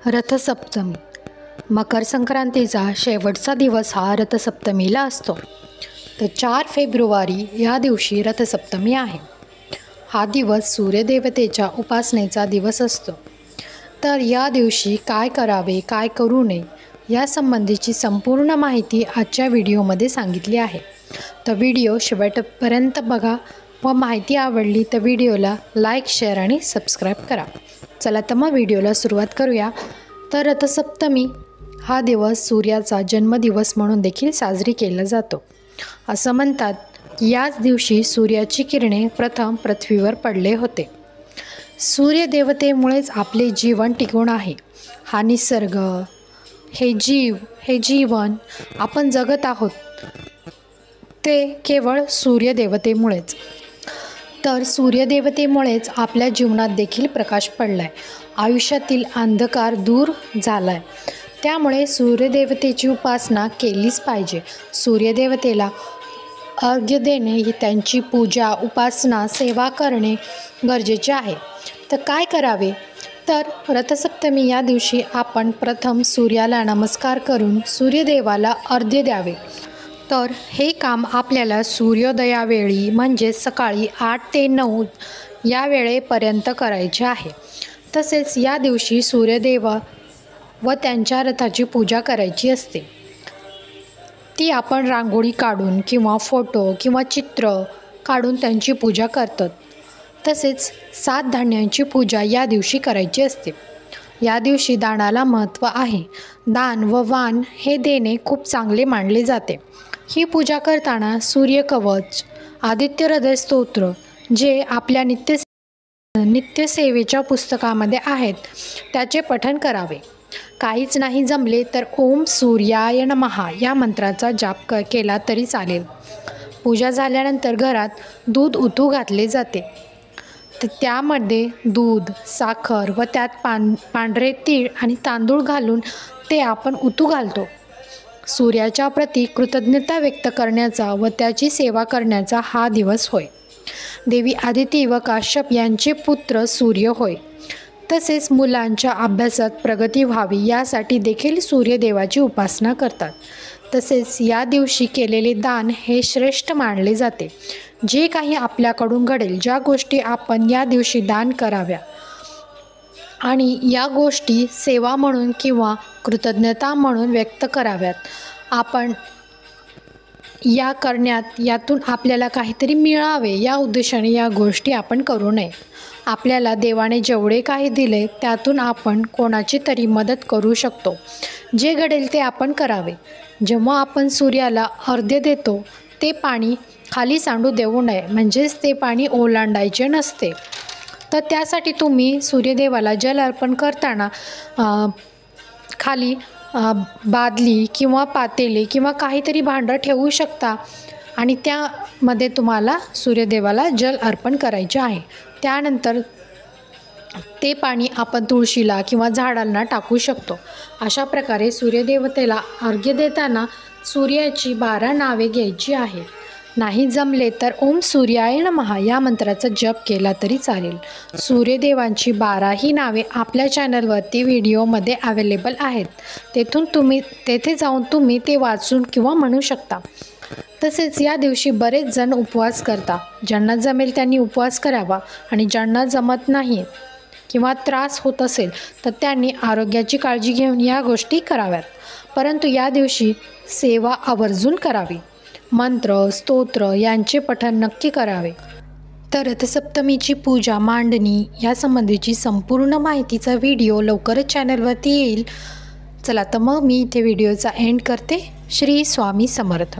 रथसप्तमी मकर संक्रांतीचा शेवटचा दिवस हा रथसप्तमीला असतो। तर 4 फेब्रुवारी या दिवशी रथसप्तमी आहे। हा दिवस सूर्यदेवतेच्या उपासनेचा दिवस असतो। तर या दिवशी काय करावे काय करू नये या संबंधीची संपूर्ण माहिती आजच्या व्हिडिओमध्ये सांगितली आहे। तर व्हिडिओ शेवटपर्यंत बघा व माहिती आवडली तर व्हिडिओला लाईक शेअर आणि सबस्क्राईब करा। चला तर मग व्हिडिओला सुरुवात करूया। तर रथसप्तमी हा दिवस सूर्याचा जन्मदिवस म्हणून देखील साजरी केला जातो। असं म्हणतात की याच दिवशी सूर्याची किरणे प्रथम पृथ्वीवर पडले होते। सूर्यदेवतेमुळेच आपले जीवन टिकून आहे। हा निसर्ग, हे जीवन आपण जगत आहोत ते केवळ सूर्यदेवतेमुळेच। तर सूर्यदेवतेमुळेच आपल्या जीवनात देखील प्रकाश पडलाय, आयुष्यातील अंधकार दूर झालाय। त्यामुळे सूर्यदेवतेची उपासना केलीच पाहिजे। सूर्यदेवतेला अर्घ्य देणे ही त्यांची पूजा, उपासना, सेवा करणे गरजेचे आहे। तर काय करावे? तर रथसप्तमी या दिवशी आपण प्रथम सूर्याला नमस्कार करून सूर्यदेवाला अर्घ्य द्यावे। तर हे काम आपल्याला सूर्योदयावेळी म्हणजे सकाळी 8 ते 9 या वेळेपर्यंत करायचे आहे। तसेच या दिवशी सूर्यदेव व त्यांच्या रथाची पूजा करायची असते। ती आपण रांगोळी काढून किंवा फोटो किंवा चित्र काढून त्यांची पूजा करतात। तसेच 7 धान्यांची पूजा या दिवशी करायची असते। या दिवशी दानाला महत्त्व आहे। दान व वाण हे देणे खूप चांगले मानले जाते। ही पूजा करताना सूर्यकवच, आदित्य हृदय स्तोत्र जे आपल्या नित्यसेवेच्या पुस्तकामध्ये आहेत त्याचे पठण करावे। काहीच नाही जमले तर ओम सूर्याय नमः या मंत्राचा जाप केला तरी चालेल। पूजा झाल्यानंतर घरात दूध उतू घातले जाते। तर त्यामध्ये दूध, साखर व त्यात पांढरे तीळ आणि तांदूळ घालून ते आपण उतू घालतो। सूर्याच्या प्रती कृतज्ञता व्यक्त करण्याचा व त्याची सेवा करण्याचा हा दिवस होय। देवी आदिती व काश्यप यांचे पुत्र सूर्य होय। तसेच मुलांच्या अभ्यासात प्रगती व्हावी यासाठी देखील सूर्यदेवाची उपासना करतात। तसेच या दिवशी केलेले दान हे श्रेष्ठ मानले जाते। जे काही आपल्याकडून घडेल, ज्या गोष्टी आपण या दिवशी दान कराव्या आणि या गोष्टी सेवा म्हणून किंवा कृतज्ञता म्हणून व्यक्त कराव्यात। आपण या करण्यात यातून आपल्याला काहीतरी मिळावे या उद्देशाने या गोष्टी आपण करू नये। आपल्याला देवाने जेवढे काही दिले त्यातून आपण कोणाची तरी मदत करू शकतो। जे घडेल ते आपण करावे। जेव्हा आपण सूर्याला अर्घ्य देतो ते पाणी खाली सांडू देऊ नये, म्हणजेच ते पाणी ओलांडायचे नसते। तर त्यासाठी तुम्ही सूर्यदेवाला जल अर्पण करताना खाली बादली किंवा पातेले किंवा काहीतरी भांडं ठेवू शकता आणि त्यामध्ये तुम्हाला सूर्यदेवाला जल अर्पण करायचे आहे। त्यानंतर ते पाणी आपण तुळशीला किंवा झाडांना टाकू शकतो। अशा प्रकारे सूर्यदेवतेला अर्घ्य देताना सूर्याची 12 नावे घ्यायची आहे। नाही जमले तर ओम सूर्याय नमः या मंत्राचा जप केला तरी चालेल। सूर्यदेवांची 12ही नावे आपल्या चॅनलवरती व्हिडिओमध्ये अवेलेबल आहेत। तेथे जाऊन तुम्ही ते वाचून किंवा म्हणू शकता। तसेच या दिवशी बरेच जण उपवास करतात। ज्यांना जमेल त्यांनी उपवास करावा आणि ज्यांना जमत नाही किंवा त्रास होत असेल तर त्यांनी आरोग्याची काळजी घेऊन या गोष्टी कराव्यात। परंतु या दिवशी सेवा आवर्जून करावी। मंत्र, स्तोत्र यांचे पठण नक्की करावे। तर रथसप्तमीची पूजा, मांडणी या संबंधीची संपूर्ण माहितीचा व्हिडिओ लवकरच चॅनलवरती येईल। चला तर मग मी इथे व्हिडिओचा एंड करते। श्री स्वामी समर्थ।